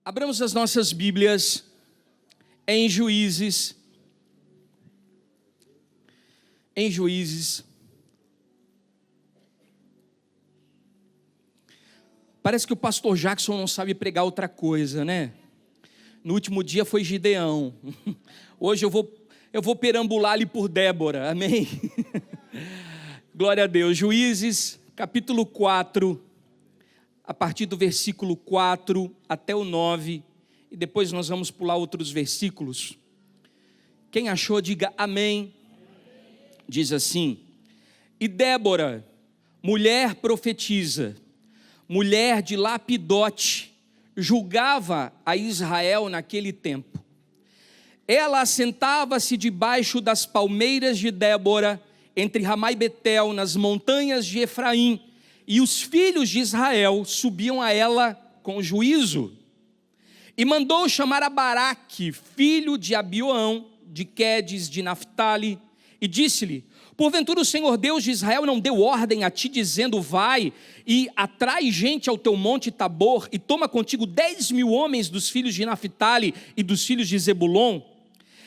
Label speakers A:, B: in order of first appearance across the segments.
A: Abramos as nossas Bíblias em Juízes. Em Juízes. Parece que o pastor Jackson não sabe pregar outra coisa, né? No último dia foi Gideão. Hoje eu vou perambular ali por Débora, amém? Glória a Deus. Juízes, capítulo 4, a partir do versículo 4 até o 9, e depois nós vamos pular outros versículos. Quem achou, diga amém. Diz assim: e Débora, mulher profetiza, mulher de Lapidote, julgava a Israel naquele tempo. Ela assentava-se debaixo das palmeiras de Débora, entre Ramá e Betel, nas montanhas de Efraim, e os filhos de Israel subiam a ela com juízo. E mandou chamar a Baraque, filho de Abioão, de Quedes, de Naftali, e disse-lhe: porventura o Senhor Deus de Israel não deu ordem a ti, dizendo: vai e atrai gente ao teu monte Tabor, e toma contigo 10.000 homens dos filhos de Naftali e dos filhos de Zebulon,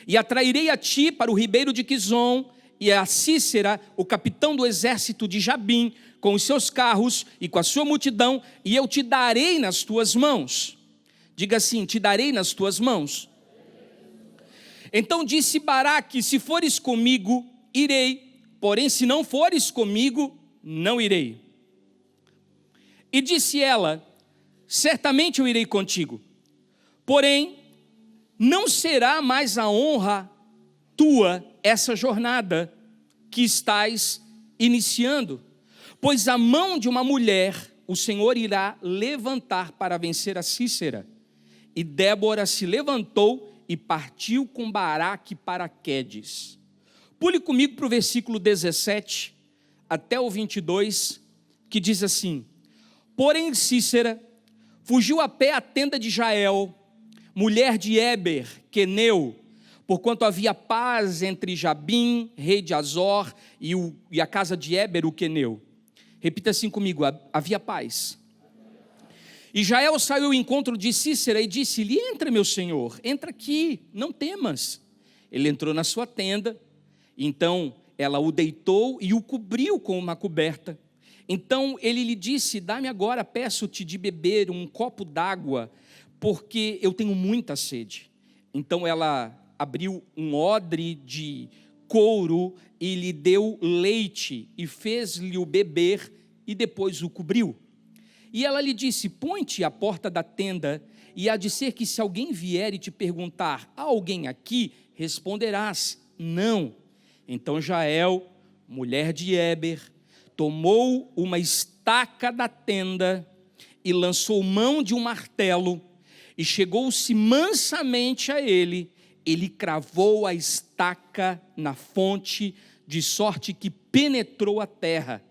A: e atrairei a ti para o ribeiro de Quizon, e a Sísera, o capitão do exército de Jabim, com os seus carros e com a sua multidão, e eu te darei nas tuas mãos. Diga assim: te darei nas tuas mãos. Então disse Baraque: se fores comigo, irei, porém se não fores comigo, não irei. E disse ela: certamente eu irei contigo, porém não será mais a honra tua essa jornada que estás iniciando, pois a mão de uma mulher o Senhor irá levantar para vencer a Sísera. E Débora se levantou e partiu com Baraque para Quedes. Pule comigo para o versículo 17 até o 22, que diz assim: porém Sísera fugiu a pé à tenda de Jael, mulher de Éber, queneu, porquanto havia paz entre Jabim, rei de Azor, e a casa de Éber, o queneu. Repita assim comigo: havia paz. E Jael saiu ao encontro de Sísera e disse-lhe: entra, meu senhor, entra aqui, não temas. Ele entrou na sua tenda, então ela o deitou e o cobriu com uma coberta. Então ele lhe disse: dá-me agora, peço-te, de beber um copo d'água, porque eu tenho muita sede. Então ela abriu um odre de couro e lhe deu leite e fez-lhe o beber e depois o cobriu. E ela lhe disse: põe-te à porta da tenda, e há de ser que se alguém vier e te perguntar: há alguém aqui? Responderás: não. Então Jael, mulher de Éber, tomou uma estaca da tenda e lançou mão de um martelo, e chegou-se mansamente a ele. Ele cravou a estaca na fonte, de sorte que penetrou a terra.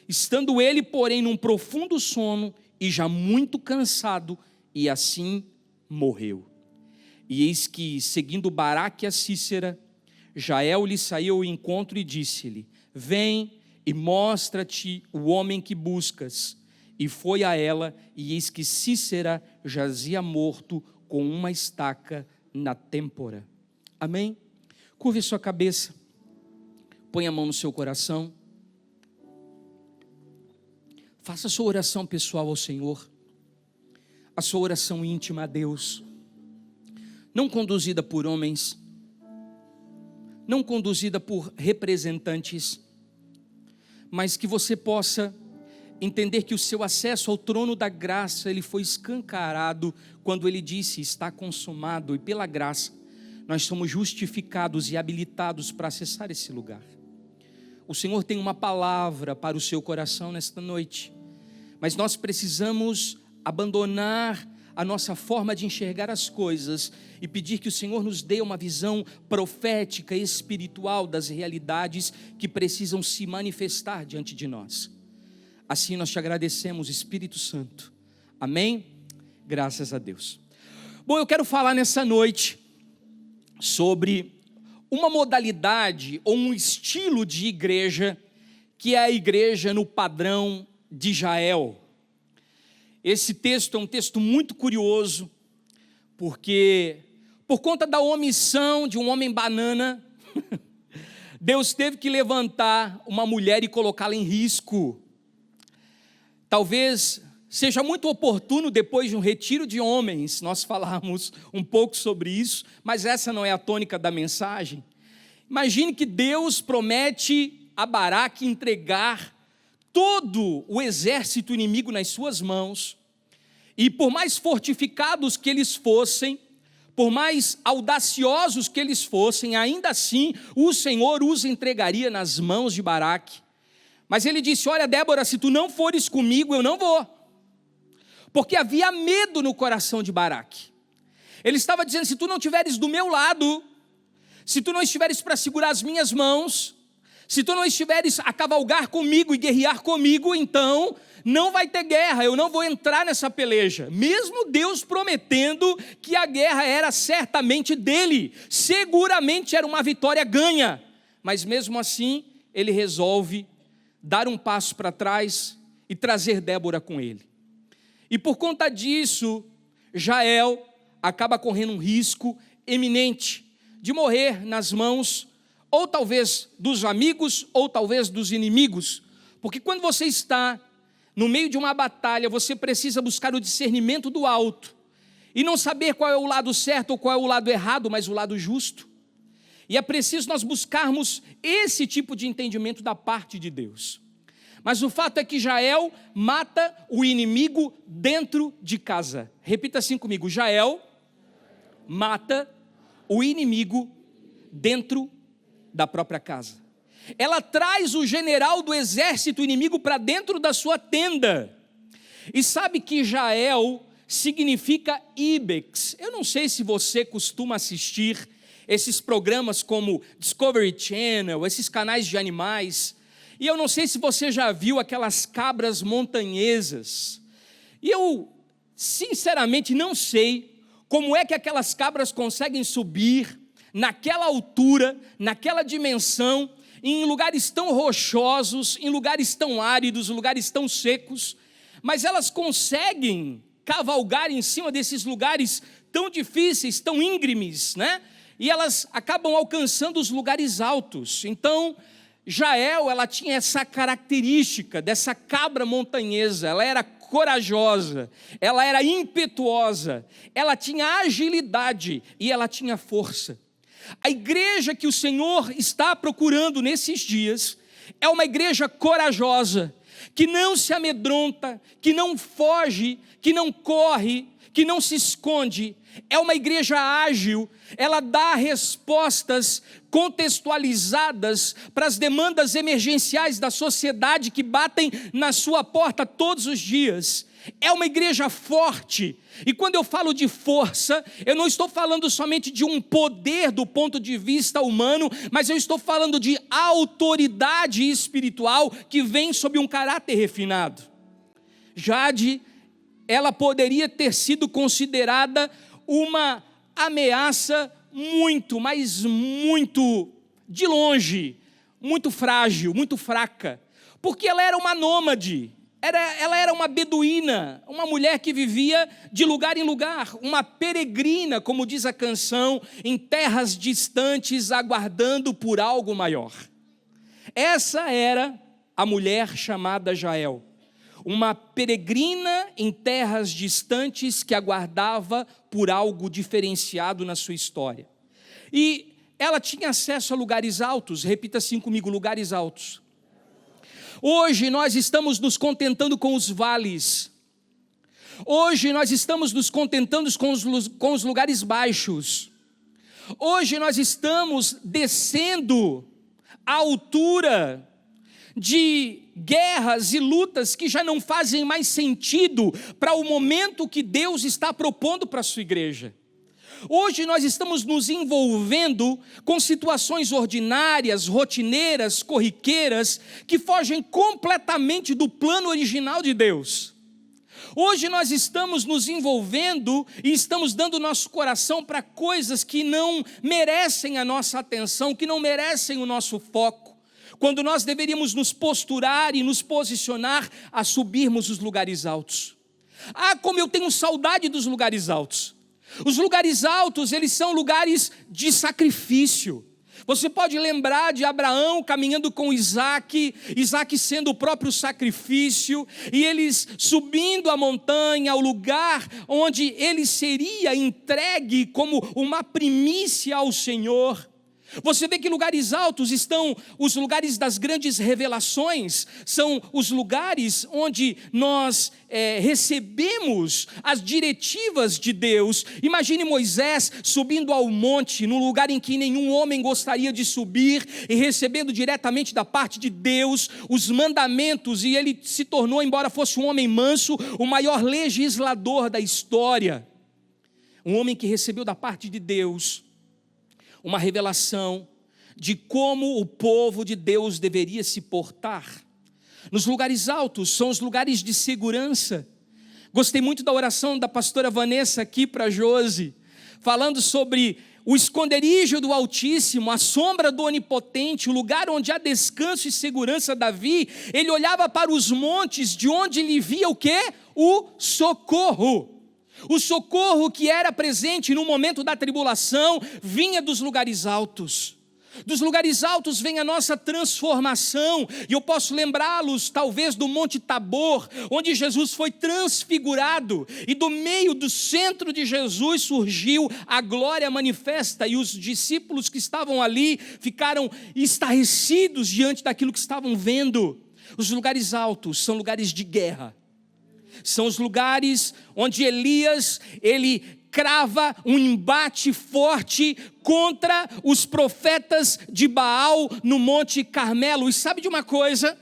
A: Estando ele, porém, num profundo sono, e já muito cansado, e assim morreu. E eis que, seguindo Baraque a Sísera, Jael lhe saiu ao encontro e disse-lhe: vem e mostra-te o homem que buscas. E foi a ela, e eis que Sísera jazia morto com uma estaca na têmpora. Amém? Curve sua cabeça, põe a mão no seu coração, faça a sua oração pessoal ao Senhor, a sua oração íntima a Deus, não conduzida por homens, não conduzida por representantes, mas que você possa entender que o seu acesso ao trono da graça, ele foi escancarado quando ele disse: está consumado, e pela graça nós somos justificados e habilitados para acessar esse lugar. O Senhor tem uma palavra para o seu coração nesta noite, mas nós precisamos abandonar a nossa forma de enxergar as coisas e pedir que o Senhor nos dê uma visão profética e espiritual das realidades que precisam se manifestar diante de nós. Assim nós te agradecemos, Espírito Santo. Amém? Graças a Deus. Bom, eu quero falar nessa noite sobre uma modalidade ou um estilo de igreja que é a igreja no padrão de Jael. Esse texto é um texto muito curioso, porque por conta da omissão de um homem banana, Deus teve que levantar uma mulher e colocá-la em risco. Talvez seja muito oportuno, depois de um retiro de homens, nós falarmos um pouco sobre isso, mas essa não é a tônica da mensagem. Imagine que Deus promete a Baraque entregar todo o exército inimigo nas suas mãos, e por mais fortificados que eles fossem, por mais audaciosos que eles fossem, ainda assim o Senhor os entregaria nas mãos de Baraque. Mas ele disse: olha, Débora, se tu não fores comigo, eu não vou. Porque havia medo no coração de Baraque. Ele estava dizendo: se tu não estiveres do meu lado, se tu não estiveres para segurar as minhas mãos, se tu não estiveres a cavalgar comigo e guerrear comigo, então não vai ter guerra, eu não vou entrar nessa peleja. Mesmo Deus prometendo que a guerra era certamente dele, seguramente era uma vitória ganha, mas mesmo assim ele resolve dar um passo para trás e trazer Débora com ele. E por conta disso, Jael acaba correndo um risco eminente de morrer nas mãos, ou talvez dos amigos, ou talvez dos inimigos, porque quando você está no meio de uma batalha, você precisa buscar o discernimento do alto, e não saber qual é o lado certo ou qual é o lado errado, mas o lado justo. E é preciso nós buscarmos esse tipo de entendimento da parte de Deus. Mas o fato é que Jael mata o inimigo dentro de casa. Repita assim comigo: Jael mata o inimigo dentro da própria casa. Ela traz o general do exército inimigo para dentro da sua tenda. E sabe que Jael significa ibex. Eu não sei se você costuma assistir esses programas como Discovery Channel, esses canais de animais. E eu não sei se você já viu aquelas cabras montanhesas. E eu, sinceramente, não sei como é que aquelas cabras conseguem subir naquela altura, naquela dimensão, em lugares tão rochosos, em lugares tão áridos, lugares tão secos, mas elas conseguem cavalgar em cima desses lugares tão difíceis, tão íngremes, né? E elas acabam alcançando os lugares altos. Então, Jael, ela tinha essa característica dessa cabra montanhesa. Ela era corajosa, ela era impetuosa, ela tinha agilidade e ela tinha força. A igreja que o Senhor está procurando nesses dias é uma igreja corajosa, que não se amedronta, que não foge, que não corre, que não se esconde. É uma igreja ágil, ela dá respostas contextualizadas para as demandas emergenciais da sociedade que batem na sua porta todos os dias. É uma igreja forte, e quando eu falo de força, eu não estou falando somente de um poder do ponto de vista humano, mas eu estou falando de autoridade espiritual que vem sob um caráter refinado. Jade, ela poderia ter sido considerada uma ameaça muito, mas muito de longe, muito frágil, muito fraca, porque ela era uma nômade, ela era uma beduína, uma mulher que vivia de lugar em lugar, uma peregrina, como diz a canção, em terras distantes, aguardando por algo maior. Essa era a mulher chamada Jael, uma peregrina em terras distantes que aguardava por algo diferenciado na sua história. E ela tinha acesso a lugares altos. Repita assim comigo: lugares altos. Hoje nós estamos nos contentando com os vales. Hoje nós estamos nos contentando com os lugares baixos. Hoje nós estamos descendo à altura de guerras e lutas que já não fazem mais sentido para o momento que Deus está propondo para a sua igreja. Hoje nós estamos nos envolvendo com situações ordinárias, rotineiras, corriqueiras, que fogem completamente do plano original de Deus. Hoje nós estamos nos envolvendo e estamos dando nosso coração para coisas que não merecem a nossa atenção, que não merecem o nosso foco, quando nós deveríamos nos posturar e nos posicionar a subirmos os lugares altos. Ah, como eu tenho saudade dos lugares altos. Os lugares altos, eles são lugares de sacrifício. Você pode lembrar de Abraão caminhando com Isaac, Isaac sendo o próprio sacrifício, e eles subindo a montanha, ao lugar onde ele seria entregue como uma primícia ao Senhor. Você vê que lugares altos estão os lugares das grandes revelações, são os lugares onde nós recebemos as diretivas de Deus. Imagine Moisés subindo ao monte, num lugar em que nenhum homem gostaria de subir, e recebendo diretamente da parte de Deus os mandamentos, e ele se tornou, embora fosse um homem manso, o maior legislador da história. Um homem que recebeu da parte de Deus uma revelação de como o povo de Deus deveria se portar. Nos lugares altos são os lugares de segurança. Gostei muito da oração da pastora Vanessa aqui para Josi, falando sobre o esconderijo do Altíssimo, a sombra do Onipotente, o lugar onde há descanso e segurança. Davi, ele olhava para os montes, de onde ele via o quê? O socorro. O socorro que era presente no momento da tribulação vinha dos lugares altos. Dos lugares altos vem a nossa transformação, e eu posso lembrá-los talvez do Monte Tabor, onde Jesus foi transfigurado, e do meio do centro de Jesus surgiu a glória manifesta, e os discípulos que estavam ali ficaram estarrecidos diante daquilo que estavam vendo. Os lugares altos são lugares de guerra. São os lugares onde Elias, ele crava um embate forte contra os profetas de Baal no Monte Carmelo. E sabe de uma coisa?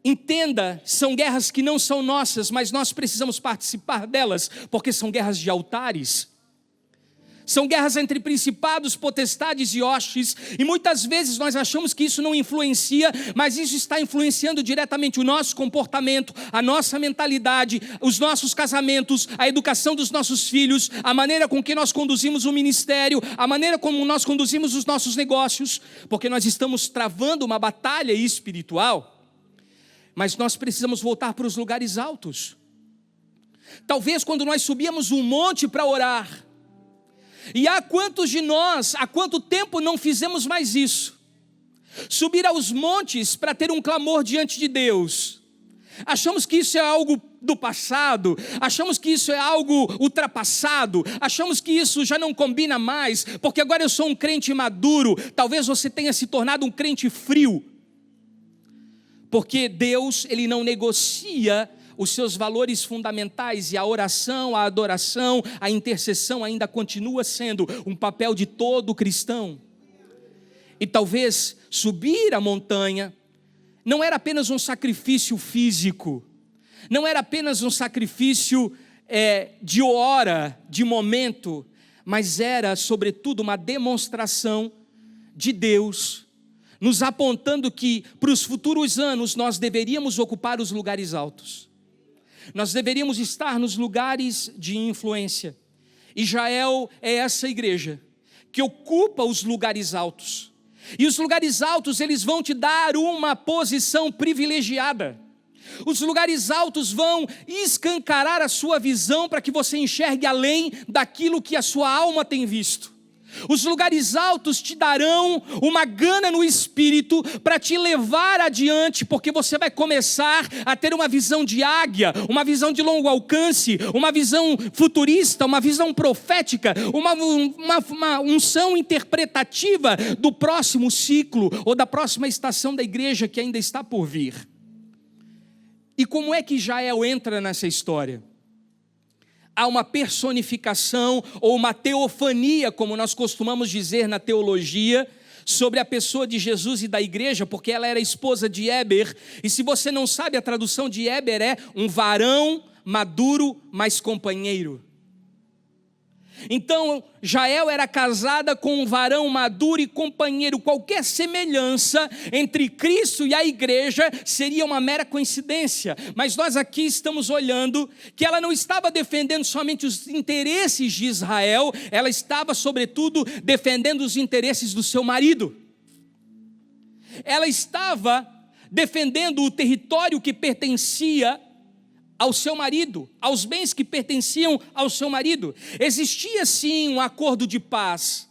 A: Entenda, são guerras que não são nossas, mas nós precisamos participar delas, porque são guerras de altares. São guerras entre principados, potestades e hostes, e muitas vezes nós achamos que isso não influencia, mas isso está influenciando diretamente o nosso comportamento, a nossa mentalidade, os nossos casamentos, a educação dos nossos filhos, a maneira com que nós conduzimos o ministério, a maneira como nós conduzimos os nossos negócios, porque nós estamos travando uma batalha espiritual. Mas nós precisamos voltar para os lugares altos. Talvez quando nós subíamos um monte para orar, e há quantos de nós, há quanto tempo não fizemos mais isso? Subir aos montes para ter um clamor diante de Deus. Achamos que isso é algo do passado, achamos que isso é algo ultrapassado, achamos que isso já não combina mais, porque agora eu sou um crente maduro. Talvez você tenha se tornado um crente frio, porque Deus, ele não negocia os seus valores fundamentais, e a oração, a adoração, a intercessão ainda continua sendo um papel de todo cristão. E talvez subir a montanha não era apenas um sacrifício físico, não era apenas um sacrifício de hora, de momento, mas era sobretudo uma demonstração de Deus, nos apontando que para os futuros anos nós deveríamos ocupar os lugares altos. Nós deveríamos estar nos lugares de influência. Israel é essa igreja que ocupa os lugares altos. E os lugares altos, eles vão te dar uma posição privilegiada. Os lugares altos vão escancarar a sua visão para que você enxergue além daquilo que a sua alma tem visto. Os lugares altos te darão uma gana no espírito para te levar adiante, porque você vai começar a ter uma visão de águia, uma visão de longo alcance, uma visão futurista, uma visão profética, uma unção interpretativa do próximo ciclo ou da próxima estação da igreja que ainda está por vir. E como é que Israel entra nessa história? Há uma personificação ou uma teofania, como nós costumamos dizer na teologia, sobre a pessoa de Jesus e da igreja, porque ela era esposa de Éber, e se você não sabe, a tradução de Éber é um varão maduro, mas companheiro. Então, Jael era casada com um varão maduro e companheiro. Qualquer semelhança entre Cristo e a igreja seria uma mera coincidência. Mas nós aqui estamos olhando que ela não estava defendendo somente os interesses de Israel, ela estava, sobretudo, defendendo os interesses do seu marido. Ela estava defendendo o território que pertencia ao seu marido, aos bens que pertenciam ao seu marido. Existia sim um acordo de paz,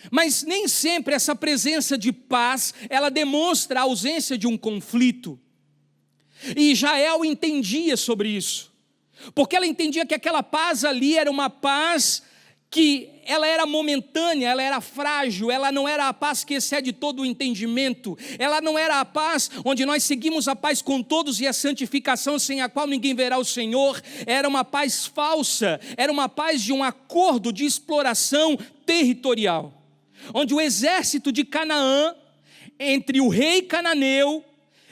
A: mas nem sempre essa presença de paz, ela demonstra a ausência de um conflito. E Jael entendia sobre isso, porque ela entendia que aquela paz ali era uma paz que ela era momentânea, ela era frágil, ela não era a paz que excede todo o entendimento, ela não era a paz onde nós seguimos a paz com todos e a santificação sem a qual ninguém verá o Senhor. Era uma paz falsa, era uma paz de um acordo de exploração territorial, onde o exército de Canaã, entre o rei cananeu,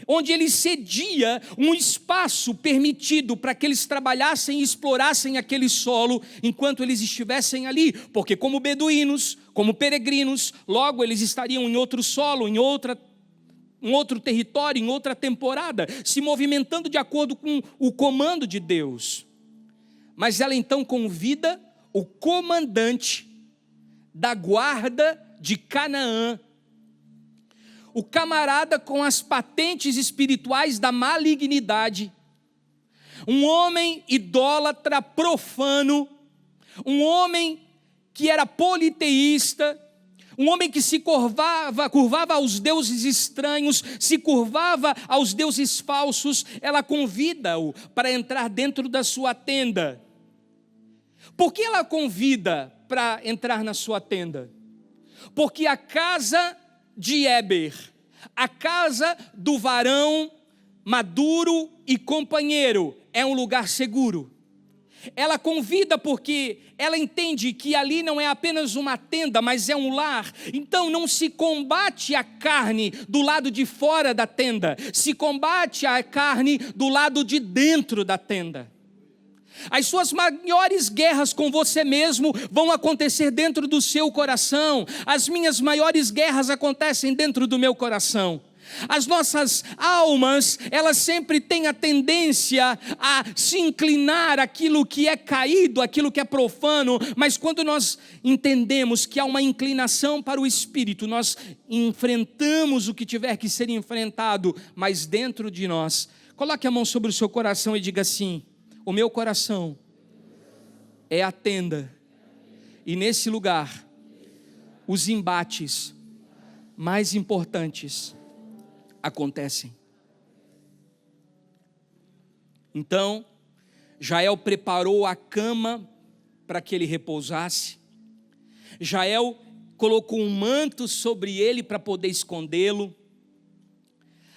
A: onde ele cedia um espaço permitido para que eles trabalhassem e explorassem aquele solo enquanto eles estivessem ali, porque como beduínos, como peregrinos, logo eles estariam em outro solo, em outro território, em outra temporada, se movimentando de acordo com o comando de Deus. Mas ela então convida o comandante da guarda de Canaã, o camarada com as patentes espirituais da malignidade, um homem idólatra, profano, um homem que era politeísta, um homem que se curvava aos deuses estranhos, se curvava aos deuses falsos. Ela convida-o para entrar dentro da sua tenda. Por que ela convida para entrar na sua tenda? Porque a casa de Éber, a casa do varão maduro e companheiro, é um lugar seguro. Ela convida porque ela entende que ali não é apenas uma tenda, mas é um lar. Então não se combate a carne do lado de fora da tenda, se combate a carne do lado de dentro da tenda. As suas maiores guerras com você mesmo vão acontecer dentro do seu coração. As minhas maiores guerras acontecem dentro do meu coração. As nossas almas, elas sempre têm a tendência a se inclinar àquilo que é caído, àquilo que é profano, mas quando nós entendemos que há uma inclinação para o Espírito, nós enfrentamos o que tiver que ser enfrentado, mas dentro de nós. Coloque a mão sobre o seu coração e diga assim: o meu coração é a tenda, e nesse lugar, os embates mais importantes acontecem. Então, Jael preparou a cama para que ele repousasse. Jael colocou um manto sobre ele para poder escondê-lo.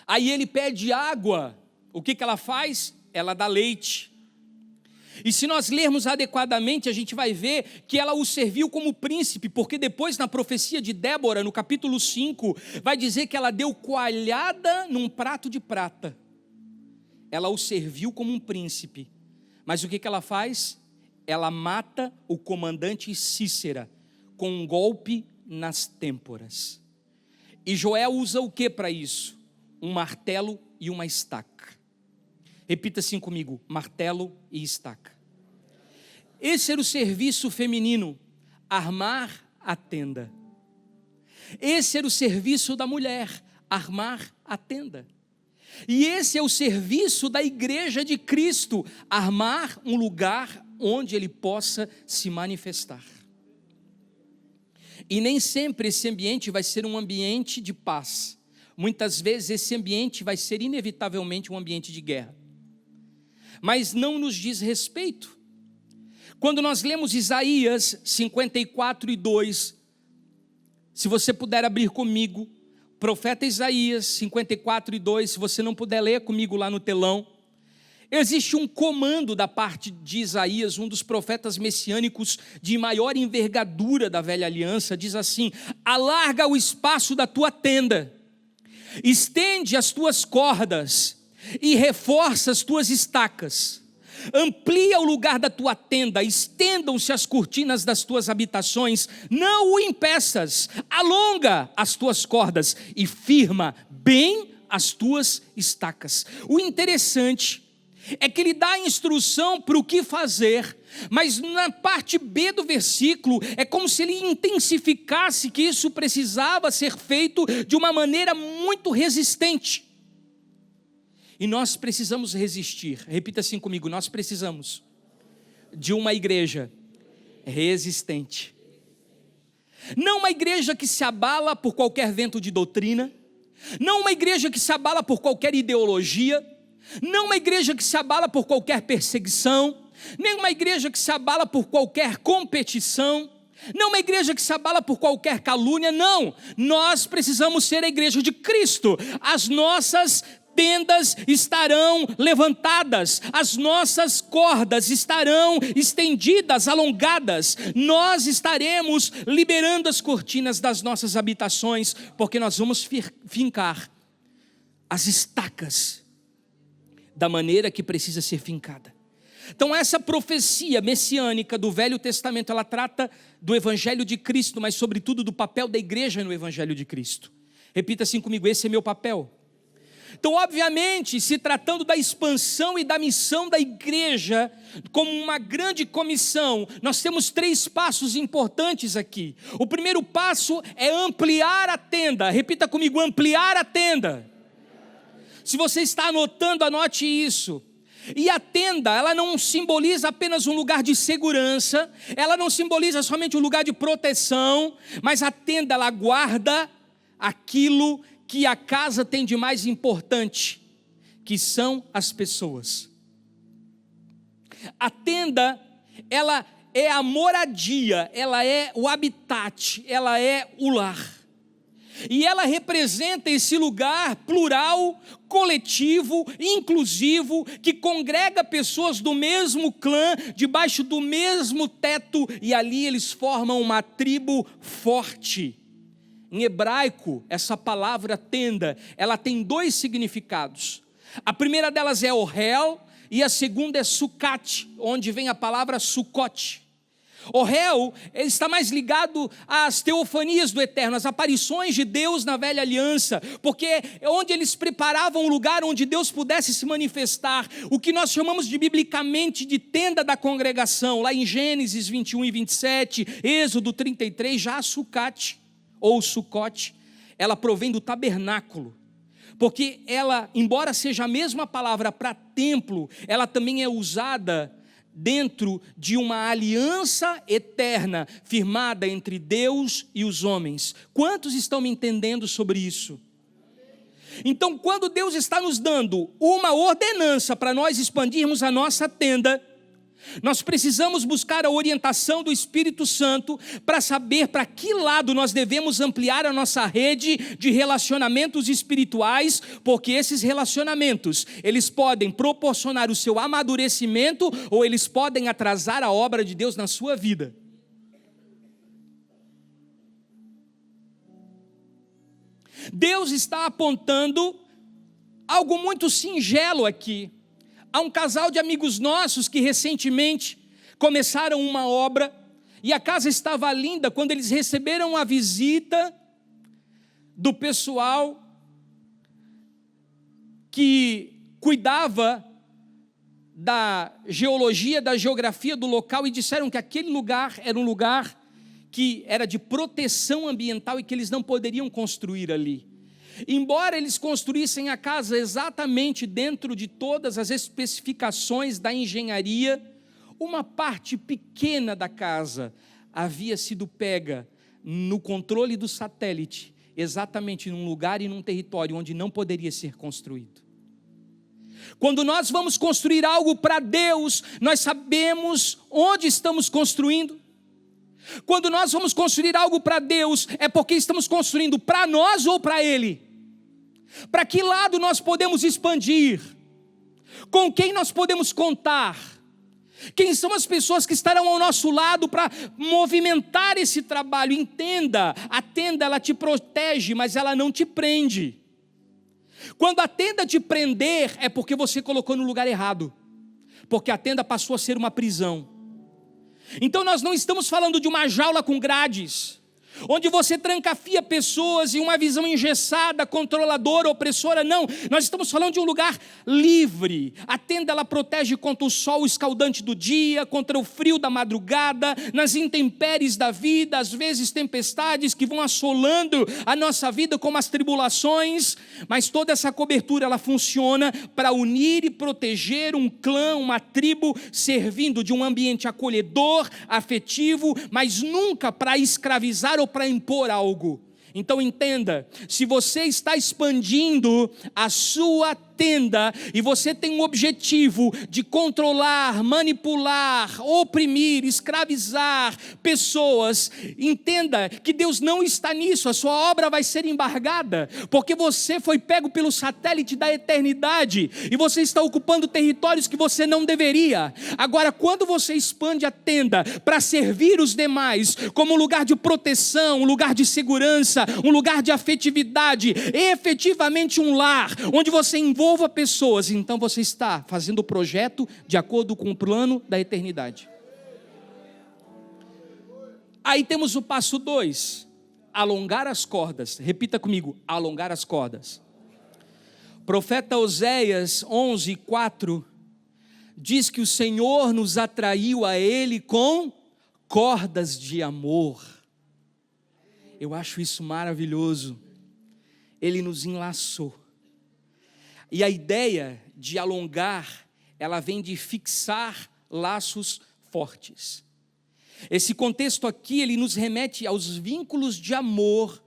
A: Aí ele pede água. O que ela faz? Ela dá leite. E se nós lermos adequadamente, a gente vai ver que ela o serviu como príncipe, porque depois na profecia de Débora, no capítulo 5, vai dizer que ela deu coalhada num prato de prata. Ela o serviu como um príncipe. Mas o que ela faz? Ela mata o comandante Cícera com um golpe nas têmporas. E Joel usa o que para isso? Um martelo e uma estaca. Repita assim comigo: martelo e estaca. Esse era o serviço feminino, armar a tenda. Esse era o serviço da mulher, armar a tenda. E esse é o serviço da igreja de Cristo, armar um lugar onde ele possa se manifestar. E nem sempre esse ambiente vai ser um ambiente de paz. Muitas vezes esse ambiente vai ser inevitavelmente um ambiente de guerra. Mas não nos diz respeito. Quando nós lemos Isaías 54:2, se você puder abrir comigo, profeta Isaías 54:2, se você não puder ler comigo lá no telão, existe um comando da parte de Isaías, um dos profetas messiânicos de maior envergadura da velha aliança, diz assim: alarga o espaço da tua tenda, estende as tuas cordas e reforça as tuas estacas, amplia o lugar da tua tenda, estendam-se as cortinas das tuas habitações, não o impeças, alonga as tuas cordas e firma bem as tuas estacas. O interessante é que ele dá a instrução para o que fazer, mas na parte B do versículo é como se ele intensificasse que isso precisava ser feito de uma maneira muito resistente. E nós precisamos resistir. Repita assim comigo: nós precisamos de uma igreja resistente. Não uma igreja que se abala por qualquer vento de doutrina, não uma igreja que se abala por qualquer ideologia, não uma igreja que se abala por qualquer perseguição, nem uma igreja que se abala por qualquer competição, não uma igreja que se abala por qualquer calúnia, não. Nós precisamos ser a igreja de Cristo. As nossas tendas estarão levantadas, as nossas cordas estarão estendidas, alongadas, nós estaremos liberando as cortinas das nossas habitações, porque nós vamos fincar as estacas da maneira que precisa ser fincada. Então essa profecia messiânica do Velho Testamento, ela trata do Evangelho de Cristo, mas sobretudo do papel da igreja no Evangelho de Cristo. Repita assim comigo: esse é meu papel. Então, obviamente, se tratando da expansão e da missão da igreja, como uma grande comissão, nós temos 3 passos importantes aqui. O primeiro passo é ampliar a tenda. Repita comigo: ampliar a tenda. Se você está anotando, anote isso. E a tenda, ela não simboliza apenas um lugar de segurança, ela não simboliza somente um lugar de proteção, mas a tenda, ela guarda aquilo que a casa tem de mais importante, que são as pessoas. A tenda, ela é a moradia, ela é o habitat, ela é o lar. E ela representa esse lugar plural, coletivo, inclusivo, que congrega pessoas do mesmo clã, debaixo do mesmo teto, e ali eles formam uma tribo forte. Em hebraico, essa palavra tenda, ela tem 2 significados. A primeira delas é Ohel, e a segunda é Sucat, onde vem a palavra Sucote. Ohel, ele está mais ligado às teofanias do Eterno, às aparições de Deus na velha aliança, porque é onde eles preparavam um lugar onde Deus pudesse se manifestar, o que nós chamamos de biblicamente de tenda da congregação, lá em Gênesis 21 e 27, Êxodo 33, já a Sucate, ou Sucote, ela provém do tabernáculo, porque ela, embora seja a mesma palavra para templo, ela também é usada dentro de uma aliança eterna, firmada entre Deus e os homens. Quantos estão me entendendo sobre isso? Então, quando Deus está nos dando uma ordenança para nós expandirmos a nossa tenda, nós precisamos buscar a orientação do Espírito Santo para saber para que lado nós devemos ampliar a nossa rede de relacionamentos espirituais, porque esses relacionamentos, eles podem proporcionar o seu amadurecimento ou eles podem atrasar a obra de Deus na sua vida. Deus está apontando algo muito singelo aqui. Há um casal de amigos nossos que recentemente começaram uma obra e a casa estava linda quando eles receberam a visita do pessoal que cuidava da geologia, da geografia do local, e disseram que aquele lugar era um lugar que era de proteção ambiental e que eles não poderiam construir ali. Embora eles construíssem a casa exatamente dentro de todas as especificações da engenharia, uma parte pequena da casa havia sido pega no controle do satélite, exatamente num lugar e num território onde não poderia ser construído. Quando nós vamos construir algo para Deus, nós sabemos onde estamos construindo. Quando nós vamos construir algo para Deus, é porque estamos construindo para nós ou para Ele? Para que lado nós podemos expandir? Com quem nós podemos contar? Quem são as pessoas que estarão ao nosso lado para movimentar esse trabalho? Entenda, a tenda ela te protege, mas ela não te prende. Quando a tenda te prender, é porque você colocou no lugar errado, porque a tenda passou a ser uma prisão. Então nós não estamos falando de uma jaula com grades, onde você trancafia pessoas em uma visão engessada, controladora, opressora. Não, nós estamos falando de um lugar livre. A tenda, ela protege contra o sol escaldante do dia, contra o frio da madrugada, nas intempéries da vida, às vezes tempestades que vão assolando a nossa vida como as tribulações, mas toda essa cobertura, ela funciona para unir e proteger um clã, uma tribo, servindo de um ambiente acolhedor, afetivo, mas nunca para escravizar ou para impor algo. Então entenda, se você está expandindo a sua tenda e você tem um objetivo de controlar, manipular, oprimir, escravizar pessoas, entenda que Deus não está nisso. A sua obra vai ser embargada, porque você foi pego pelo satélite da eternidade e você está ocupando territórios que você não deveria. Agora, quando você expande a tenda para servir os demais como um lugar de proteção, um lugar de segurança, um lugar de afetividade, efetivamente um lar, onde você envolva pessoas, então você está fazendo o projeto de acordo com o plano da eternidade. Aí temos o passo 2, alongar as cordas. Repita comigo, alongar as cordas. Profeta Oséias 11:4 diz que o Senhor nos atraiu a Ele com cordas de amor. Eu acho isso maravilhoso. Ele nos enlaçou. E a ideia de alongar, ela vem de fixar laços fortes. Esse contexto aqui, ele nos remete aos vínculos de amor,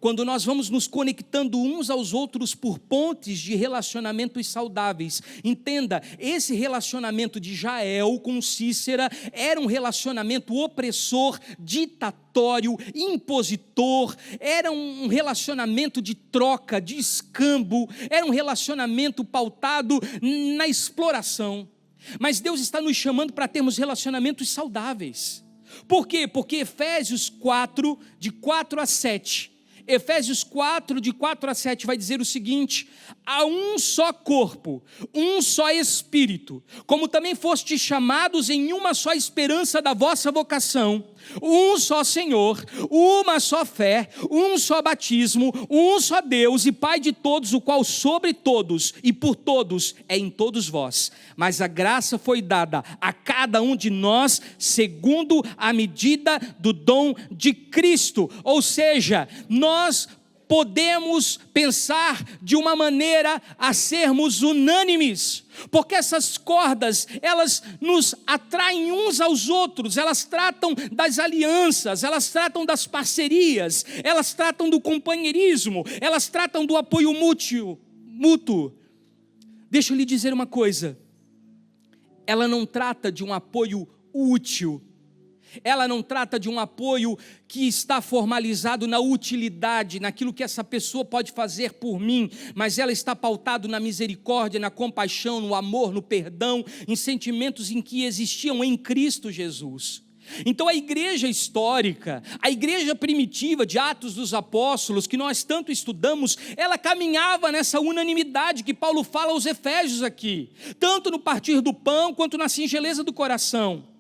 A: quando nós vamos nos conectando uns aos outros por pontes de relacionamentos saudáveis. Entenda, esse relacionamento de Jael com Cícera era um relacionamento opressor, ditatório, impositor, era um relacionamento de troca, de escambo, era um relacionamento pautado na exploração. Mas Deus está nos chamando para termos relacionamentos saudáveis. Por quê? Porque Efésios 4, de 4 a 7... Efésios 4, de 4 a 7 vai dizer o seguinte: há um só corpo, um só Espírito, como também fostes chamados em uma só esperança da vossa vocação, um só Senhor, uma só fé, um só batismo, um só Deus e Pai de todos, o qual sobre todos e por todos é em todos vós. Mas a graça foi dada a cada um de nós segundo a medida do dom de Cristo. Ou seja, nós podemos pensar de uma maneira a sermos unânimes, porque essas cordas, elas nos atraem uns aos outros, elas tratam das alianças, elas tratam das parcerias, elas tratam do companheirismo, elas tratam do apoio mútuo. Deixa eu lhe dizer uma coisa, ela não trata de um apoio útil, ela não trata de um apoio que está formalizado na utilidade, naquilo que essa pessoa pode fazer por mim, mas ela está pautado na misericórdia, na compaixão, no amor, no perdão, em sentimentos em que existiam em Cristo Jesus. Então a igreja histórica, a igreja primitiva de Atos dos Apóstolos, que nós tanto estudamos, ela caminhava nessa unanimidade que Paulo fala aos Efésios aqui, tanto no partir do pão, quanto na singeleza do coração.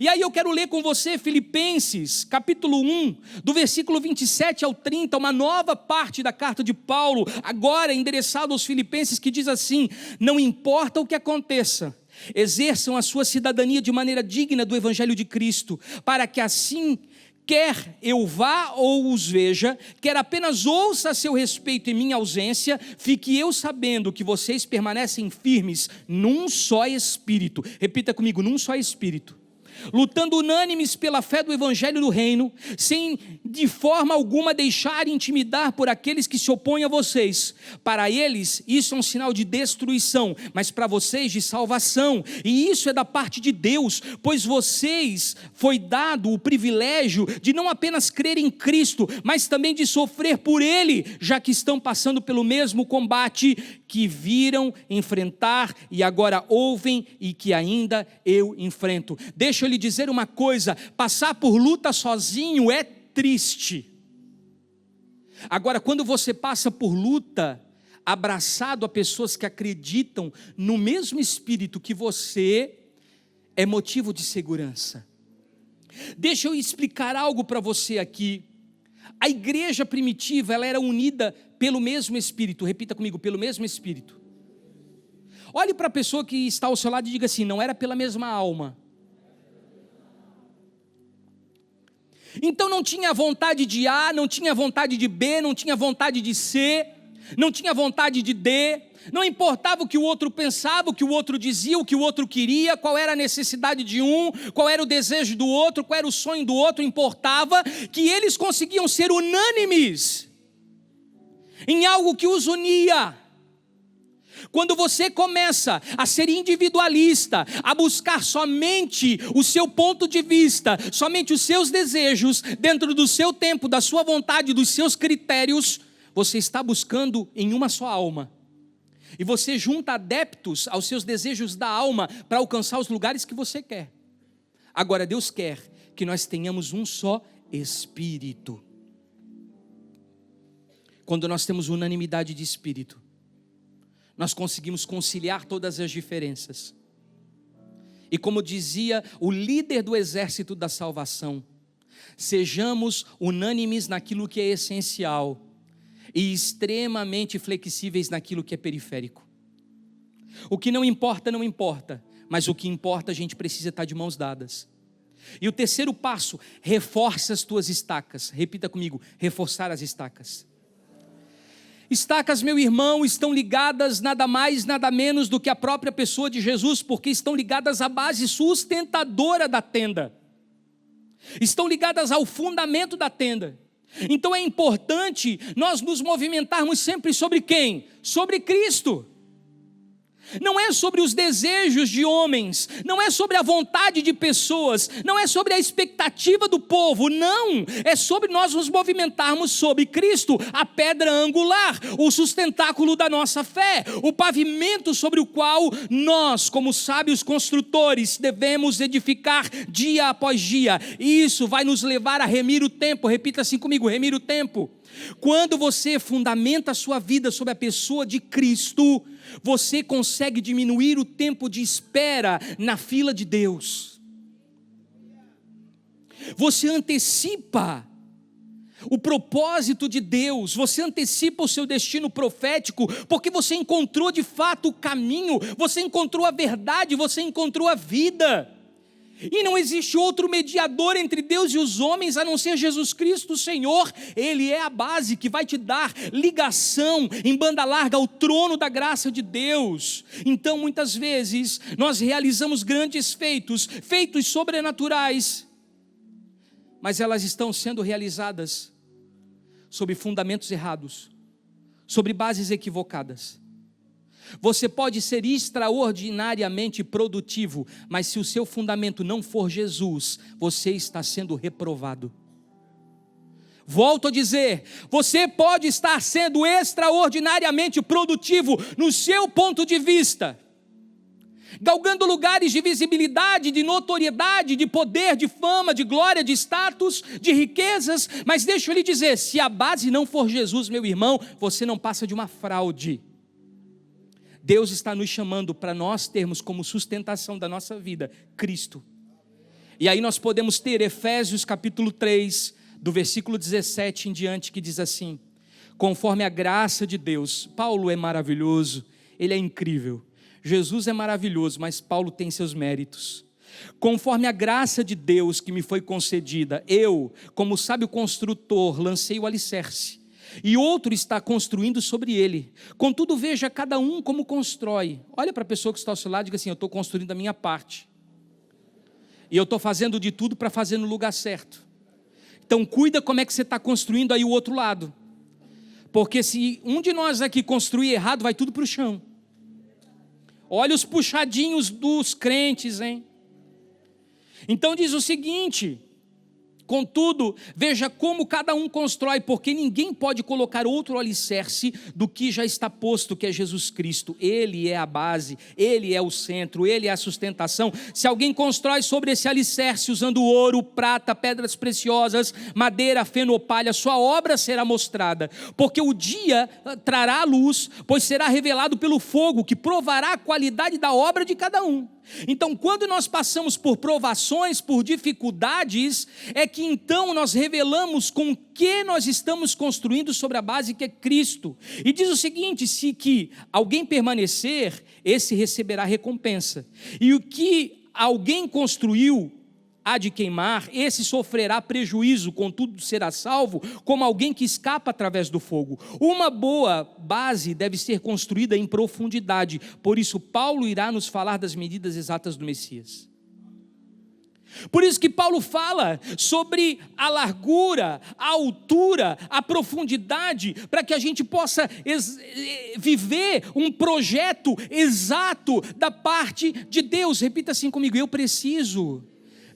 A: E aí eu quero ler com você Filipenses, capítulo 1, do versículo 27 ao 30, uma nova parte da carta de Paulo, agora endereçada aos Filipenses, que diz assim: não importa o que aconteça, exerçam a sua cidadania de maneira digna do Evangelho de Cristo, para que assim, quer eu vá ou os veja, quer apenas ouça a seu respeito em minha ausência, fique eu sabendo que vocês permanecem firmes num só Espírito. Repita comigo, num só Espírito. Lutando unânimes pela fé do Evangelho do Reino, sem de forma alguma deixar intimidar por aqueles que se opõem a vocês. Para eles isso é um sinal de destruição, mas para vocês de salvação, e isso é da parte de Deus, pois vocês foi dado o privilégio de não apenas crer em Cristo, mas também de sofrer por Ele, já que estão passando pelo mesmo combate que viram enfrentar e agora ouvem e que ainda eu enfrento. Deixa eu lhe dizer uma coisa, passar por luta sozinho é triste. Agora, quando você passa por luta, abraçado a pessoas que acreditam no mesmo Espírito que você, é motivo de segurança. Deixa eu explicar algo para você aqui. A igreja primitiva, ela era unida pelo mesmo Espírito. Repita comigo, pelo mesmo Espírito. Olhe para a pessoa que está ao seu lado e diga assim: não era pela mesma alma. Então não tinha vontade de A, não tinha vontade de B, não tinha vontade de C, não tinha vontade de D. Não importava o que o outro pensava, o que o outro dizia, o que o outro queria, qual era a necessidade de um, qual era o desejo do outro, qual era o sonho do outro. Importava que eles conseguiam ser unânimes em algo que os unia. Quando você começa a ser individualista, a buscar somente o seu ponto de vista, somente os seus desejos, dentro do seu tempo, da sua vontade, dos seus critérios, você está buscando em uma só alma. E você junta adeptos aos seus desejos da alma para alcançar os lugares que você quer. Agora Deus quer que nós tenhamos um só espírito. Quando nós temos unanimidade de espírito, nós conseguimos conciliar todas as diferenças. E como dizia o líder do exército da salvação, sejamos unânimes naquilo que é essencial e extremamente flexíveis naquilo que é periférico. O que não importa, não importa, mas o que importa, a gente precisa estar de mãos dadas. E o terceiro passo: reforça as tuas estacas. Repita comigo: reforçar as estacas. Estacas, meu irmão, estão ligadas nada mais, nada menos do que a própria pessoa de Jesus, porque estão ligadas à base sustentadora da tenda, estão ligadas ao fundamento da tenda. Então é importante nós nos movimentarmos sempre sobre quem? Sobre Cristo. Não é sobre os desejos de homens, não é sobre a vontade de pessoas, não é sobre a expectativa do povo, não, é sobre nós nos movimentarmos sobre Cristo, a pedra angular, o sustentáculo da nossa fé, o pavimento sobre o qual nós, como sábios construtores, devemos edificar dia após dia. Isso vai nos levar a remir o tempo. Repita assim comigo: remir o tempo. Quando você fundamenta a sua vida sobre a pessoa de Cristo, você consegue diminuir o tempo de espera na fila de Deus. Você antecipa o propósito de Deus, você antecipa o seu destino profético, porque você encontrou de fato o caminho, você encontrou a verdade, você encontrou a vida. E não existe outro mediador entre Deus e os homens a não ser Jesus Cristo, o Senhor. Ele é a base que vai te dar ligação em banda larga ao trono da graça de Deus. Então muitas vezes nós realizamos grandes feitos sobrenaturais, mas elas estão sendo realizadas sobre fundamentos errados, sobre bases equivocadas. Você pode ser extraordinariamente produtivo, mas se o seu fundamento não for Jesus, você está sendo reprovado. Volto a dizer, você pode estar sendo extraordinariamente produtivo no seu ponto de vista, galgando lugares de visibilidade, de notoriedade, de poder, de fama, de glória, de status, de riquezas, mas deixa eu lhe dizer, se a base não for Jesus, meu irmão, você não passa de uma fraude. Deus está nos chamando para nós termos como sustentação da nossa vida Cristo. E aí nós podemos ter Efésios capítulo 3, do versículo 17 em diante, que diz assim: conforme a graça de Deus. Paulo é maravilhoso, ele é incrível. Jesus é maravilhoso, mas Paulo tem seus méritos. Conforme a graça de Deus que me foi concedida, eu, como sábio construtor, lancei o alicerce, e outro está construindo sobre ele. Contudo, veja cada um como constrói. Olha para a pessoa que está ao seu lado e diga assim: eu estou construindo a minha parte, e eu estou fazendo de tudo para fazer no lugar certo. Então cuida como é que você está construindo aí o outro lado, porque se um de nós aqui construir errado, vai tudo para o chão. Olha os puxadinhos dos crentes, hein? Então diz o seguinte: contudo, veja como cada um constrói, porque ninguém pode colocar outro alicerce do que já está posto, que é Jesus Cristo. Ele é a base, Ele é o centro, Ele é a sustentação. Se alguém constrói sobre esse alicerce usando ouro, prata, pedras preciosas, madeira, feno ou palha, sua obra será mostrada, porque o dia trará a luz, pois será revelado pelo fogo, que provará a qualidade da obra de cada um. Então, quando nós passamos por provações, por dificuldades, é que então nós revelamos com o que nós estamos construindo sobre a base que é Cristo. E diz o seguinte: se que alguém permanecer, esse receberá recompensa. E o que alguém construiu há de queimar, esse sofrerá prejuízo, contudo será salvo, como alguém que escapa através do fogo. Uma boa base deve ser construída em profundidade, por isso Paulo irá nos falar das medidas exatas do Messias. Por isso que Paulo fala sobre a largura, a altura, a profundidade, para que a gente possa viver um projeto exato da parte de Deus. Repita assim comigo: eu preciso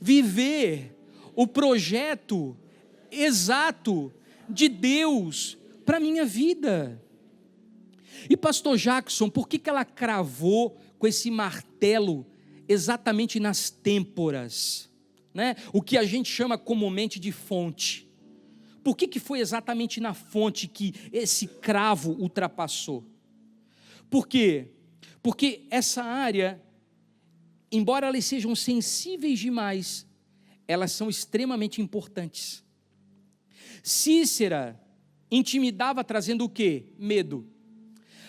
A: viver o projeto exato de Deus para a minha vida. E pastor Jackson, por que ela cravou com esse martelo exatamente nas têmporas, né? O que a gente chama comumente de fonte. Por que foi exatamente na fonte que esse cravo ultrapassou? Por quê? Porque essa área, embora elas sejam sensíveis demais, elas são extremamente importantes. Cícera intimidava trazendo o quê? Medo.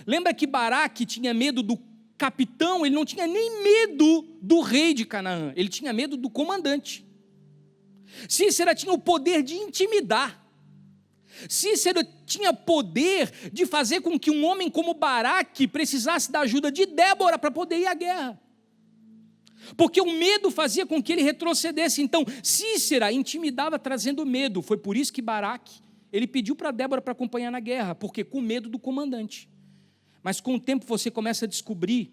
A: Lembra que Baraque tinha medo do capitão? Ele não tinha nem medo do rei de Canaã, ele tinha medo do comandante. Cícera tinha o poder de intimidar. Cícero tinha poder de fazer com que um homem como Baraque precisasse da ajuda de Débora para poder ir à guerra. Porque o medo fazia com que ele retrocedesse. Então, Cícera intimidava trazendo medo. Foi por isso que Baraque, ele pediu para Débora para acompanhar na guerra, porque com medo do comandante. Mas com o tempo você começa a descobrir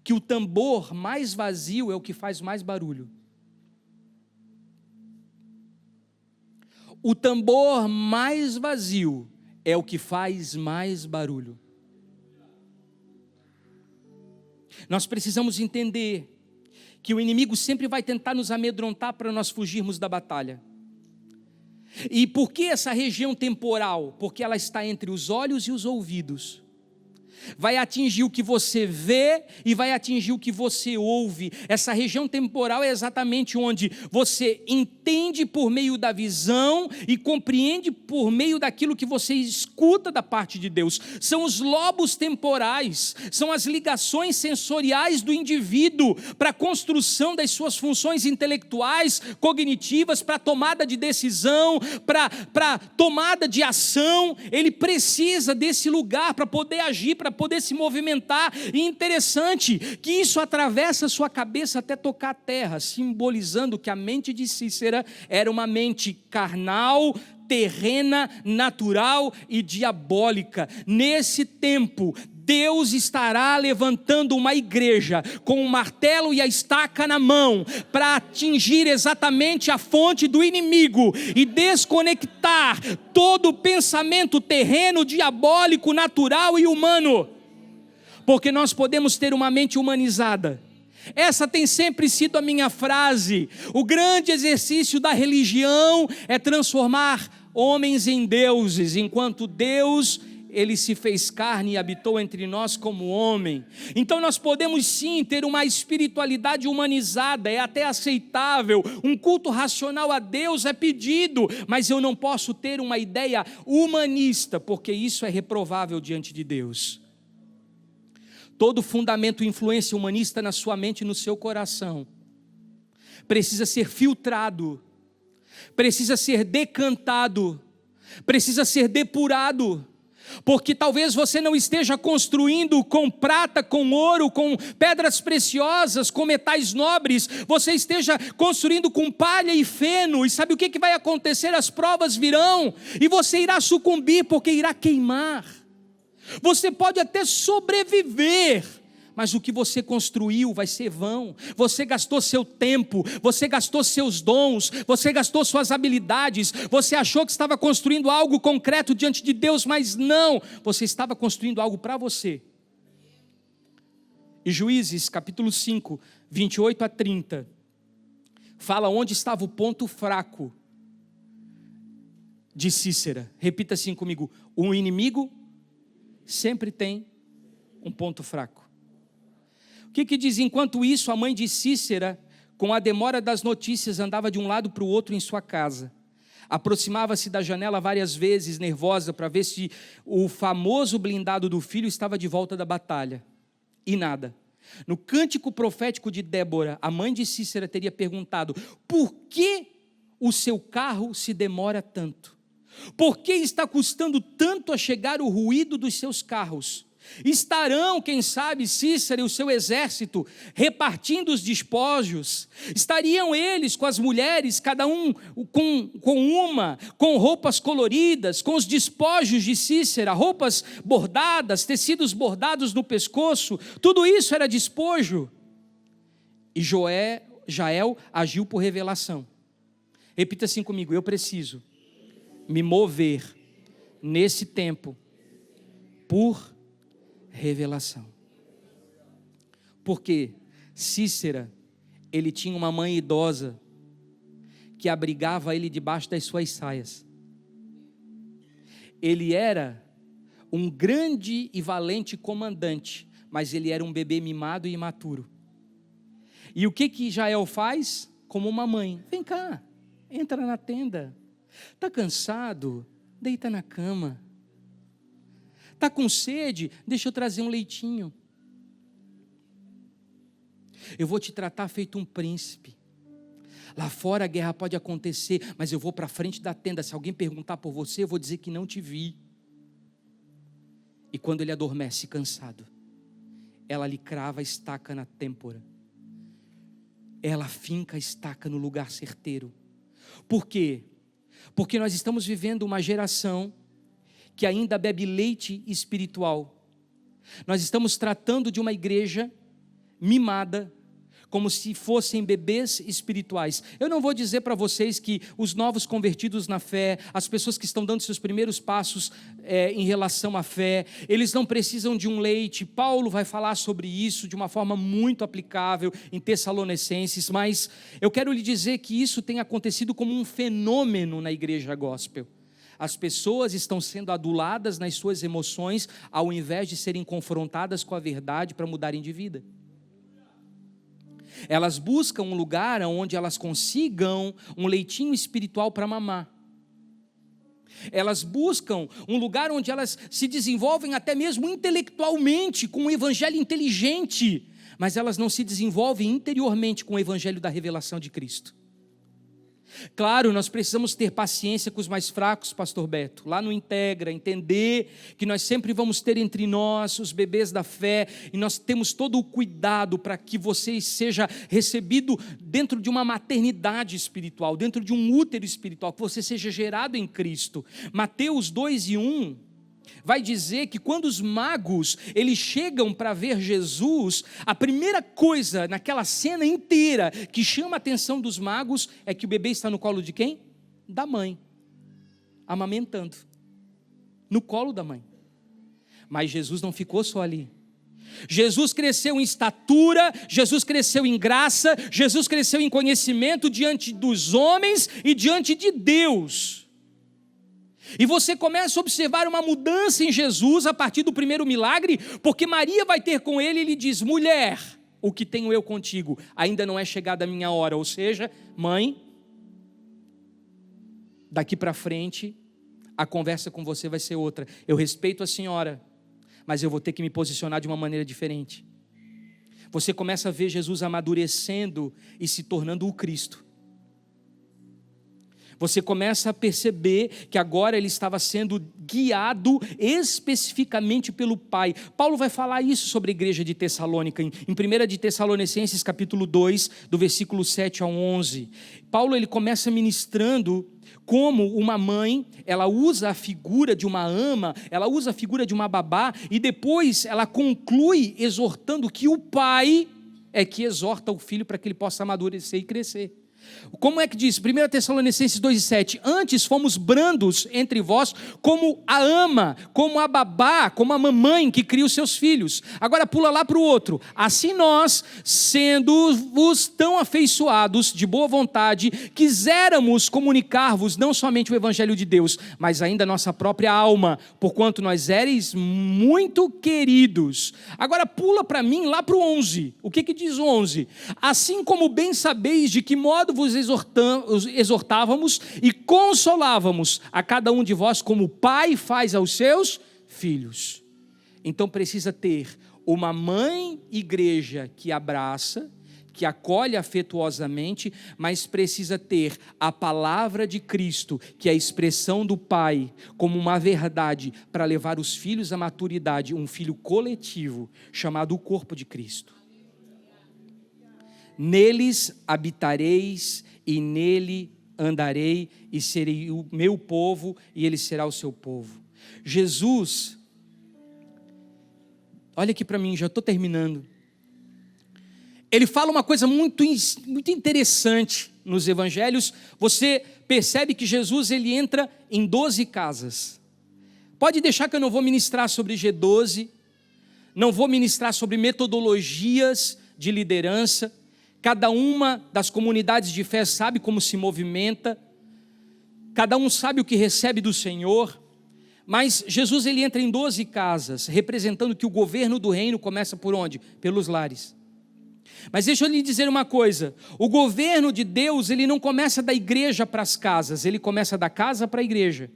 A: que o tambor mais vazio é o que faz mais barulho. O tambor mais vazio é o que faz mais barulho. Nós precisamos entender que o inimigo sempre vai tentar nos amedrontar para nós fugirmos da batalha. E por que essa região temporal? Porque ela está entre os olhos e os ouvidos. Vai atingir o que você vê e vai atingir o que você ouve. Essa região temporal é exatamente onde você entende por meio da visão e compreende por meio daquilo que você escuta da parte de Deus. São os lobos temporais, são as ligações sensoriais do indivíduo para a construção das suas funções intelectuais, cognitivas, para tomada de decisão, para tomada de ação. Ele precisa desse lugar para poder agir, para poder se movimentar. E interessante que isso atravessa a sua cabeça até tocar a terra, simbolizando que a mente de Cícera era uma mente carnal, terrena, natural e diabólica. Nesse tempo, Deus estará levantando uma igreja com o martelo e a estaca na mão para atingir exatamente a fonte do inimigo e desconectar todo o pensamento terreno, diabólico, natural e humano, porque nós podemos ter uma mente humanizada. Essa tem sempre sido a minha frase. O grande exercício da religião é transformar homens em deuses, enquanto Deus, Ele se fez carne e habitou entre nós como homem. Então nós podemos sim ter uma espiritualidade humanizada, é até aceitável, um culto racional a Deus é pedido, mas eu não posso ter uma ideia humanista, porque isso é reprovável diante de Deus. Todo fundamento e influência humanista na sua mente e no seu coração precisa ser filtrado, precisa ser decantado, precisa ser depurado, porque talvez você não esteja construindo com prata, com ouro, com pedras preciosas, com metais nobres, você esteja construindo com palha e feno, e sabe o que vai acontecer? As provas virão, e você irá sucumbir, porque irá queimar. Você pode até sobreviver, mas o que você construiu vai ser vão. Você gastou seu tempo, você gastou seus dons, você gastou suas habilidades, você achou que estava construindo algo concreto diante de Deus, mas não, você estava construindo algo para você. E Juízes capítulo 5, 28 a 30, fala onde estava o ponto fraco de Cícera. Repita assim comigo: o inimigo sempre tem um ponto fraco. O que diz? Enquanto isso, a mãe de Cícera, com a demora das notícias, andava de um lado para o outro em sua casa. Aproximava-se da janela várias vezes, nervosa, para ver se o famoso blindado do filho estava de volta da batalha. E nada. No cântico profético de Débora, a mãe de Cícera teria perguntado: por que o seu carro se demora tanto? Por que está custando tanto a chegar o ruído dos seus carros? Estarão, quem sabe, Cícera e o seu exército repartindo os despojos? Estariam eles com as mulheres, cada um com roupas coloridas, com os despojos de Cícera, roupas bordadas, tecidos bordados no pescoço? Tudo isso era despojo. E Jael agiu por revelação. Repita assim comigo: eu preciso me mover nesse tempo por revelação. Porque Cícera, ele tinha uma mãe idosa que abrigava ele debaixo das suas saias. Ele era um grande e valente comandante, mas ele era um bebê mimado e imaturo. E o que Jael faz? Como uma mãe: vem cá, entra na tenda. Está cansado? Deita na cama. Está com sede? Deixa eu trazer um leitinho. Eu vou te tratar feito um príncipe. Lá fora a guerra pode acontecer, mas eu vou para frente da tenda. Se alguém perguntar por você, eu vou dizer que não te vi. E quando ele adormece cansado, ela lhe crava a estaca na têmpora. Ela finca a estaca no lugar certeiro. Por quê? Porque nós estamos vivendo uma geração que ainda bebe leite espiritual. Nós estamos tratando de uma igreja mimada, como se fossem bebês espirituais. Eu não vou dizer para vocês que os novos convertidos na fé, as pessoas que estão dando seus primeiros passos em relação à fé, eles não precisam de um leite. Paulo vai falar sobre isso de uma forma muito aplicável em Tessalonicenses, mas eu quero lhe dizer que isso tem acontecido como um fenômeno na igreja gospel. As pessoas estão sendo aduladas nas suas emoções, ao invés de serem confrontadas com a verdade para mudarem de vida. Elas buscam um lugar onde elas consigam um leitinho espiritual para mamar. Elas buscam um lugar onde elas se desenvolvem até mesmo intelectualmente, com um evangelho inteligente, mas elas não se desenvolvem interiormente com o evangelho da revelação de Cristo. Claro, nós precisamos ter paciência com os mais fracos, pastor Beto, lá no Integra, entender que nós sempre vamos ter entre nós os bebês da fé, e nós temos todo o cuidado para que você seja recebido dentro de uma maternidade espiritual, dentro de um útero espiritual, que você seja gerado em Cristo. Mateus 2:1 vai dizer que quando os magos eles chegam para ver Jesus, a primeira coisa naquela cena inteira que chama a atenção dos magos é que o bebê está no colo de quem? Da mãe, amamentando, no colo da mãe. Mas Jesus não ficou só ali. Jesus cresceu em estatura, Jesus cresceu em graça, Jesus cresceu em conhecimento diante dos homens e diante de Deus. E você começa a observar uma mudança em Jesus a partir do primeiro milagre, porque Maria vai ter com ele e ele diz: mulher, o que tenho eu contigo? Ainda não é chegada a minha hora. Ou seja, mãe, daqui para frente, a conversa com você vai ser outra. Eu respeito a senhora, mas eu vou ter que me posicionar de uma maneira diferente. Você começa a ver Jesus amadurecendo e se tornando o Cristo. Você começa a perceber que agora ele estava sendo guiado especificamente pelo Pai. Paulo vai falar isso sobre a igreja de Tessalônica, em 1 de Tessalonicenses capítulo 2, do versículo 7 ao 11. Paulo ele começa ministrando como uma mãe, ela usa a figura de uma ama, ela usa a figura de uma babá, e depois ela conclui exortando que o pai é que exorta o filho para que ele possa amadurecer e crescer. Como é que diz? 1 Tessalonicenses 2,7: antes fomos brandos entre vós, como a ama, como a babá, como a mamãe que cria os seus filhos. Agora pula lá para o outro. Assim nós, sendo-vos tão afeiçoados, de boa vontade, quiséramos comunicar-vos não somente o evangelho de Deus, mas ainda a nossa própria alma, porquanto nós éreis muito queridos. Agora pula para mim lá para o 11. O que diz o 11? Assim como bem sabeis de que modo vos exortávamos e consolávamos a cada um de vós, como o pai faz aos seus filhos. Então precisa ter uma mãe igreja que abraça, que acolhe afetuosamente, mas precisa ter a palavra de Cristo, que é a expressão do Pai, como uma verdade para levar os filhos à maturidade, um filho coletivo, chamado o corpo de Cristo. Neles habitareis e nele andarei, e serei o meu povo e ele será o seu povo. Jesus, olha aqui para mim, já estou terminando. Ele fala uma coisa muito interessante nos evangelhos. Você percebe que Jesus ele entra em 12 casas. Pode deixar que eu não vou ministrar sobre G12, não vou ministrar sobre metodologias de liderança. Cada uma das comunidades de fé sabe como se movimenta, cada um sabe o que recebe do Senhor, mas Jesus ele entra em 12 casas, representando que o governo do reino começa por onde? Pelos lares. Mas deixa eu lhe dizer uma coisa, o governo de Deus ele não começa da igreja para as casas, ele começa da casa para a igreja.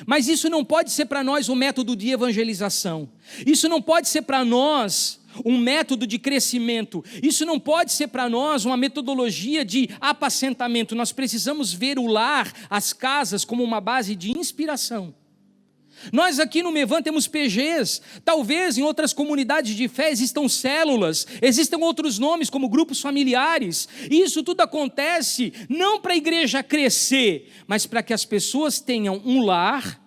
A: Mas isso não pode ser para nós um método de evangelização, isso não pode ser para nós um método de crescimento, isso não pode ser para nós uma metodologia de apacentamento. Nós precisamos ver o lar, as casas, como uma base de inspiração. Nós aqui no Mevan temos PGs, talvez em outras comunidades de fé existam células, existam outros nomes como grupos familiares, e isso tudo acontece não para a igreja crescer, mas para que as pessoas tenham um lar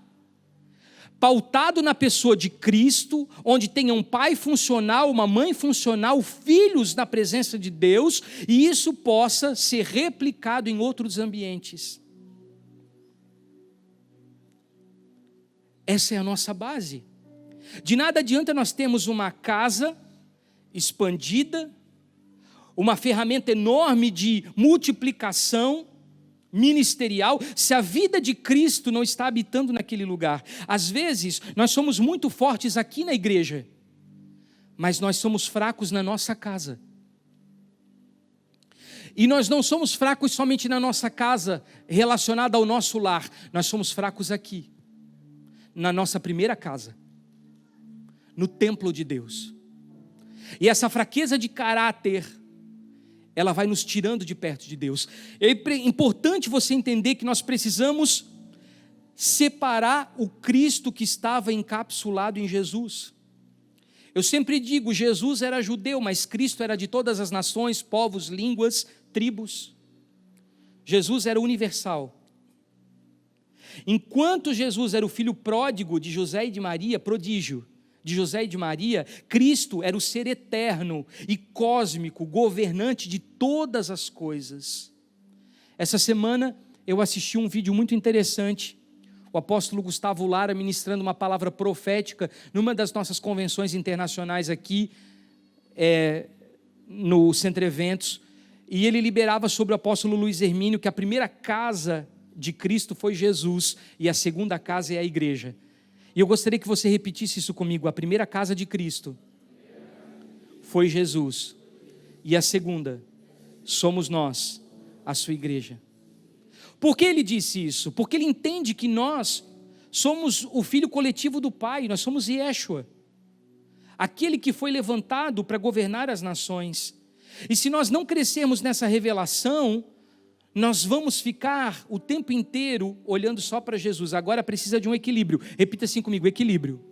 A: pautado na pessoa de Cristo, onde tenha um pai funcional, uma mãe funcional, filhos na presença de Deus, e isso possa ser replicado em outros ambientes. Essa é a nossa base. De nada adianta nós termos uma casa expandida, uma ferramenta enorme de multiplicação ministerial, se a vida de Cristo não está habitando naquele lugar. Às vezes, nós somos muito fortes aqui na igreja, mas nós somos fracos na nossa casa. E nós não somos fracos somente na nossa casa, relacionada ao nosso lar, nós somos fracos aqui, na nossa primeira casa, no templo de Deus. E essa fraqueza de caráter, ela vai nos tirando de perto de Deus. É importante você entender que nós precisamos separar o Cristo que estava encapsulado em Jesus. Eu sempre digo, Jesus era judeu, mas Cristo era de todas as nações, povos, línguas, tribos. Jesus era universal. Enquanto Jesus era o filho pródigo de José e de Maria, prodígio de José e de Maria, Cristo era o ser eterno e cósmico, governante de todas as coisas. Essa semana eu assisti um vídeo muito interessante, o apóstolo Gustavo Lara ministrando uma palavra profética numa das nossas convenções internacionais aqui, no Centro Eventos, e ele liberava sobre o apóstolo Luiz Hermínio que a primeira casa de Cristo foi Jesus e a segunda casa é a igreja. E eu gostaria que você repetisse isso comigo. A primeira casa de Cristo foi Jesus e a segunda somos nós, a sua igreja. Por que ele disse isso? Porque ele entende que nós somos o filho coletivo do Pai, nós somos Yeshua, aquele que foi levantado para governar as nações. E se nós não crescermos nessa revelação, nós vamos ficar o tempo inteiro olhando só para Jesus. Agora precisa de um equilíbrio. Repita assim comigo, equilíbrio.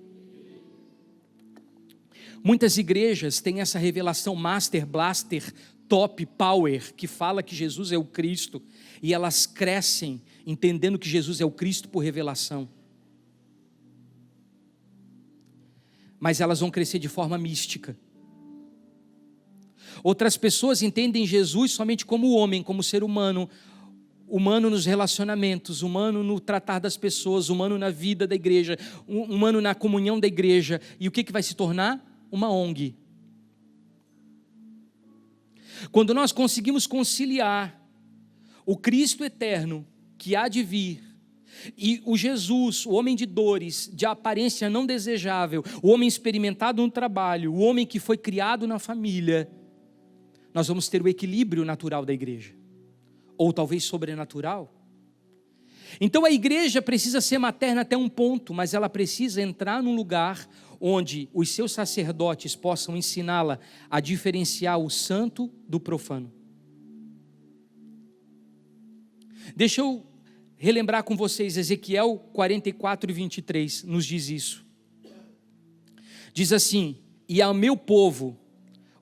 A: Muitas igrejas têm essa revelação master, blaster, top, power, que fala que Jesus é o Cristo, e elas crescem entendendo que Jesus é o Cristo por revelação. Mas elas vão crescer de forma mística. Outras pessoas entendem Jesus somente como homem, como ser humano, humano nos relacionamentos, humano no tratar das pessoas, humano na vida da igreja, humano na comunhão da igreja. E o que vai se tornar? Uma ONG. Quando nós conseguimos conciliar o Cristo eterno que há de vir e o Jesus, o homem de dores, de aparência não desejável, o homem experimentado no trabalho, o homem que foi criado na família, nós vamos ter o equilíbrio natural da igreja, ou talvez sobrenatural. Então a igreja precisa ser materna até um ponto, mas ela precisa entrar num lugar onde os seus sacerdotes possam ensiná-la a diferenciar o santo do profano. Deixa eu relembrar com vocês, Ezequiel 44 e 23 nos diz isso. Diz assim: e ao meu povo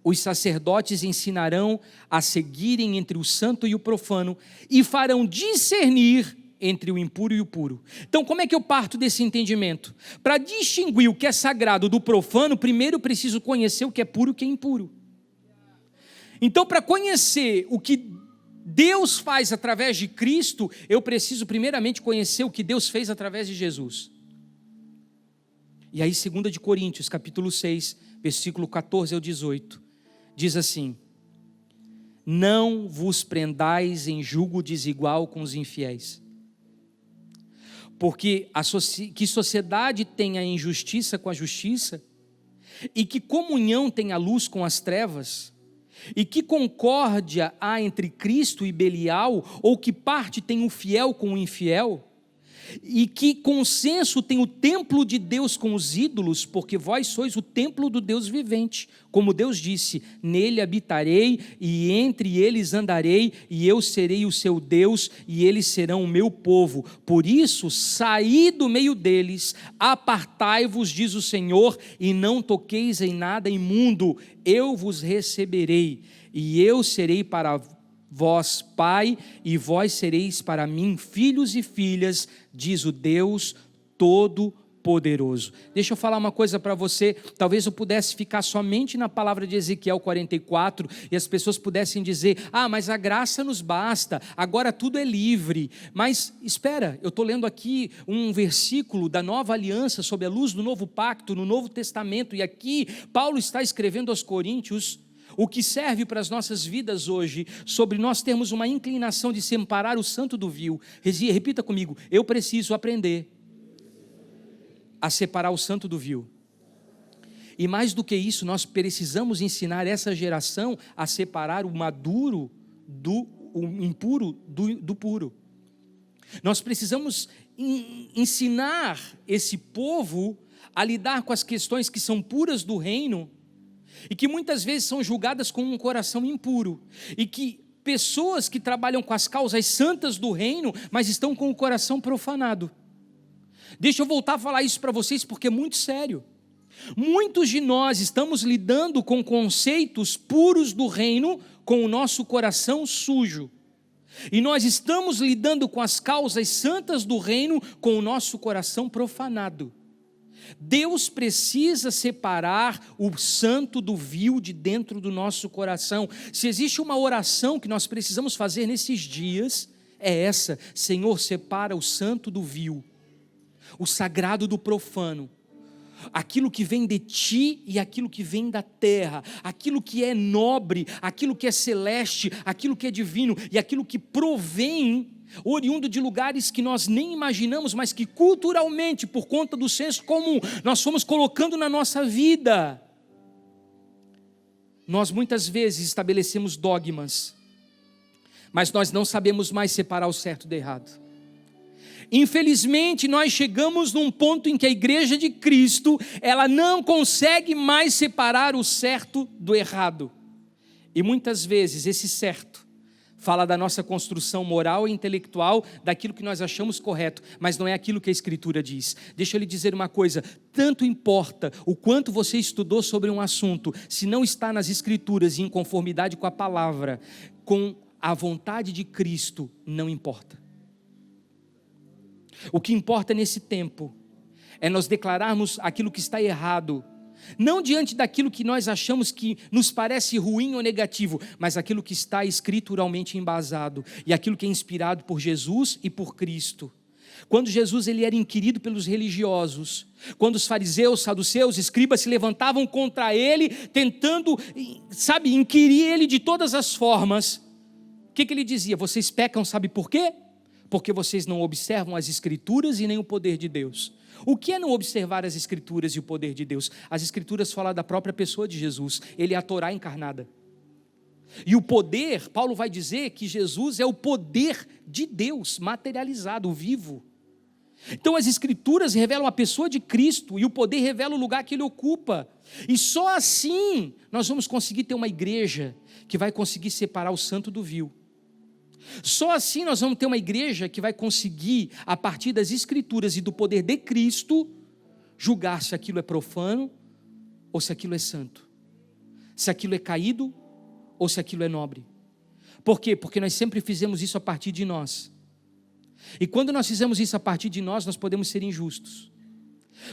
A: os sacerdotes ensinarão a seguirem entre o santo e o profano, e farão discernir entre o impuro e o puro. Então, como é que eu parto desse entendimento? Para distinguir o que é sagrado do profano, primeiro eu preciso conhecer o que é puro e o que é impuro. Então, para conhecer o que Deus faz através de Cristo, eu preciso primeiramente conhecer o que Deus fez através de Jesus. E aí 2 de Coríntios, capítulo 6, versículo 14 ao 18, diz assim: não vos prendais em julgo desigual com os infiéis, porque que sociedade tem a injustiça com a justiça, e que comunhão tem a luz com as trevas, e que concórdia há entre Cristo e Belial, ou que parte tem o fiel com o infiel? E que consenso tem o templo de Deus com os ídolos? Porque vós sois o templo do Deus vivente. Como Deus disse: nele habitarei e entre eles andarei, e eu serei o seu Deus e eles serão o meu povo. Por isso saí do meio deles, apartai-vos, diz o Senhor, e não toqueis em nada imundo. Eu vos receberei e eu serei para vós pai, e vós sereis para mim filhos e filhas, diz o Deus Todo-Poderoso. Deixa eu falar uma coisa para você. Talvez eu pudesse ficar somente na palavra de Ezequiel 44 e as pessoas pudessem dizer: ah, mas a graça nos basta, agora tudo é livre. Mas espera, eu estou lendo aqui um versículo da nova aliança sob a luz do novo pacto no Novo Testamento, e aqui Paulo está escrevendo aos Coríntios o que serve para as nossas vidas hoje, sobre nós termos uma inclinação de separar o santo do vil. Repita comigo: eu preciso aprender a separar o santo do vil. E mais do que isso, nós precisamos ensinar essa geração a separar o maduro o impuro do puro. Nós precisamos ensinar esse povo a lidar com as questões que são puras do reino, e que muitas vezes são julgadas com um coração impuro, e que pessoas que trabalham com as causas santas do reino, mas estão com o coração profanado. Deixa eu voltar a falar isso para vocês, porque é muito sério. Muitos de nós estamos lidando com conceitos puros do reino, com o nosso coração sujo, e nós estamos lidando com as causas santas do reino, com o nosso coração profanado. Deus precisa separar o santo do vil de dentro do nosso coração. Se existe uma oração que nós precisamos fazer nesses dias, é essa: Senhor, separa o santo do vil, o sagrado do profano, aquilo que vem de ti e aquilo que vem da terra, aquilo que é nobre, aquilo que é celeste, aquilo que é divino, e aquilo que provém oriundo de lugares que nós nem imaginamos, mas que culturalmente, por conta do senso comum, nós fomos colocando na nossa vida. Nós muitas vezes estabelecemos dogmas, mas nós não sabemos mais separar o certo do errado. Infelizmente, nós chegamos num ponto em que a igreja de Cristo, ela não consegue mais separar o certo do errado. E muitas vezes esse certo fala da nossa construção moral e intelectual, daquilo que nós achamos correto, mas não é aquilo que a Escritura diz. Deixa eu lhe dizer uma coisa: tanto importa o quanto você estudou sobre um assunto, se não está nas Escrituras e em conformidade com a palavra, com a vontade de Cristo, não importa. O que importa nesse tempo é nós declararmos aquilo que está errado Não diante daquilo que nós achamos que nos parece ruim ou negativo, mas aquilo que está escrituralmente embasado e aquilo que é inspirado por Jesus e por Cristo. Quando Jesus ele era inquirido pelos religiosos, quando os fariseus, saduceus, escribas se levantavam contra ele, tentando, inquirir ele de todas as formas, o que ele dizia? Vocês pecam, sabe por quê? Porque vocês não observam as Escrituras e nem o poder de Deus. O que é não observar as Escrituras e o poder de Deus? As Escrituras falam da própria pessoa de Jesus, ele é a Torá encarnada. E o poder, Paulo vai dizer que Jesus é o poder de Deus materializado, vivo. Então as Escrituras revelam a pessoa de Cristo e o poder revela o lugar que ele ocupa. E só assim nós vamos conseguir ter uma igreja que vai conseguir separar o santo do vil. Só assim nós vamos ter uma igreja que vai conseguir, a partir das Escrituras e do poder de Cristo, julgar se aquilo é profano ou se aquilo é santo, se aquilo é caído ou se aquilo é nobre. Por quê? Porque nós sempre fizemos isso a partir de nós. E quando nós fizemos isso a partir de nós, nós podemos ser injustos.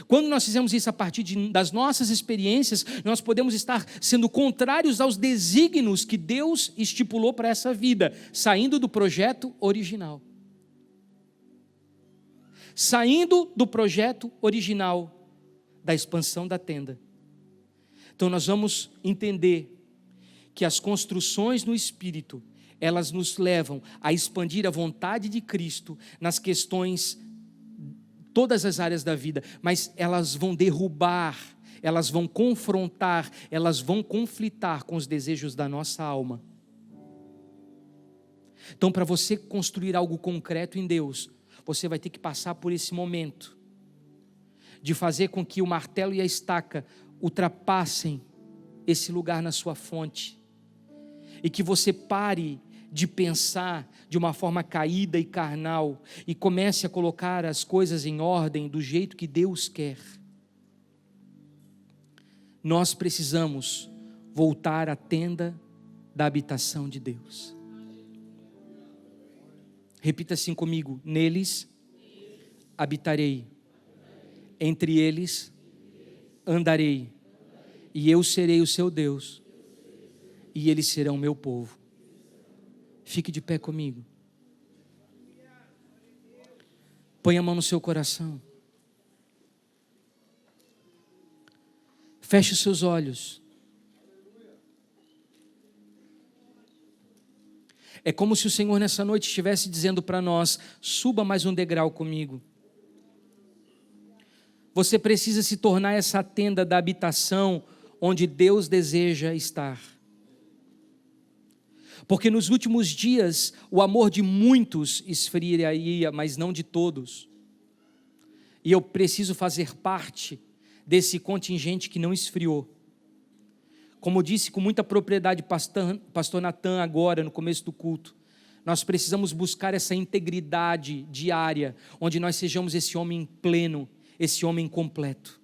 A: Quando nós fizemos isso a partir das nossas experiências, nós podemos estar sendo contrários aos desígnios que Deus estipulou para essa vida, saindo do projeto original. Saindo do projeto original da expansão da tenda. Então nós vamos entender que as construções no Espírito, elas nos levam a expandir a vontade de Cristo nas questões, todas as áreas da vida, mas elas vão derrubar, elas vão confrontar, elas vão conflitar com os desejos da nossa alma. Então, para você construir algo concreto em Deus, você vai ter que passar por esse momento de fazer com que o martelo e a estaca ultrapassem esse lugar na sua fonte, e que você pare de pensar de uma forma caída e carnal, e comece a colocar as coisas em ordem do jeito que Deus quer. Nós precisamos voltar à tenda da habitação de Deus. Repita assim comigo: neles habitarei, entre eles andarei, e eu serei o seu Deus, e eles serão meu povo. Fique de pé comigo. Põe a mão no seu coração. Feche os seus olhos. É como se o Senhor nessa noite estivesse dizendo para nós: suba mais um degrau comigo. Você precisa se tornar essa tenda da habitação onde Deus deseja estar. Porque nos últimos dias o amor de muitos esfriaria, mas não de todos. E eu preciso fazer parte desse contingente que não esfriou. Como disse com muita propriedade pastor Natan agora no começo do culto, nós precisamos buscar essa integridade diária, onde nós sejamos esse homem pleno, esse homem completo.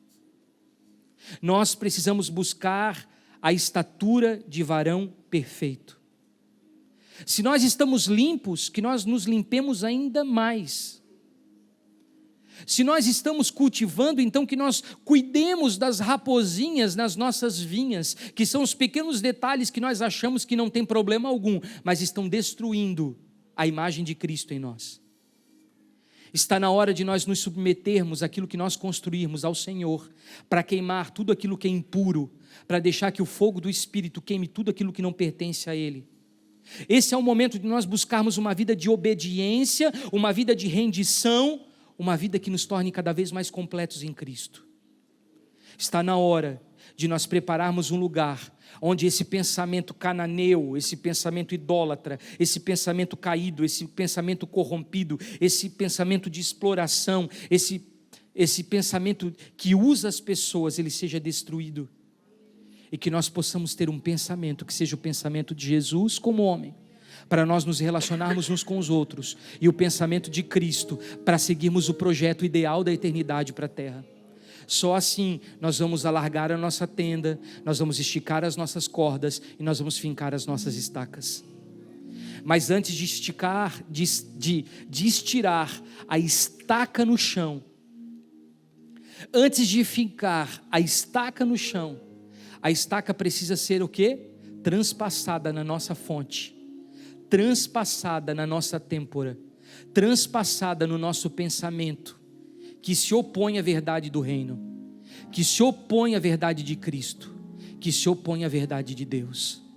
A: Nós precisamos buscar a estatura de varão perfeito. Se nós estamos limpos, que nós nos limpemos ainda mais. Se nós estamos cultivando, então que nós cuidemos das raposinhas nas nossas vinhas, que são os pequenos detalhes que nós achamos que não tem problema algum, mas estão destruindo a imagem de Cristo em nós. Está na hora de nós nos submetermos àquilo que nós construirmos ao Senhor, para queimar tudo aquilo que é impuro, para deixar que o fogo do Espírito queime tudo aquilo que não pertence a Ele. Esse é o momento de nós buscarmos uma vida de obediência, uma vida de rendição, uma vida que nos torne cada vez mais completos em Cristo. Está na hora de nós prepararmos um lugar onde esse pensamento cananeu, esse pensamento idólatra, esse pensamento caído, esse pensamento corrompido, esse pensamento de exploração, esse pensamento que usa as pessoas, ele seja destruído. E que nós possamos ter um pensamento que seja o pensamento de Jesus como homem, para nós nos relacionarmos uns com os outros, e o pensamento de Cristo, para seguirmos o projeto ideal da eternidade para a terra. Só assim nós vamos alargar a nossa tenda, nós vamos esticar as nossas cordas e nós vamos fincar as nossas estacas. Mas antes de esticar, de estirar a estaca no chão, Antes de fincar a estaca no chão, a estaca precisa ser o quê? Transpassada na nossa fonte, transpassada na nossa têmpora, transpassada no nosso pensamento, que se opõe à verdade do reino, que se opõe à verdade de Cristo, que se opõe à verdade de Deus.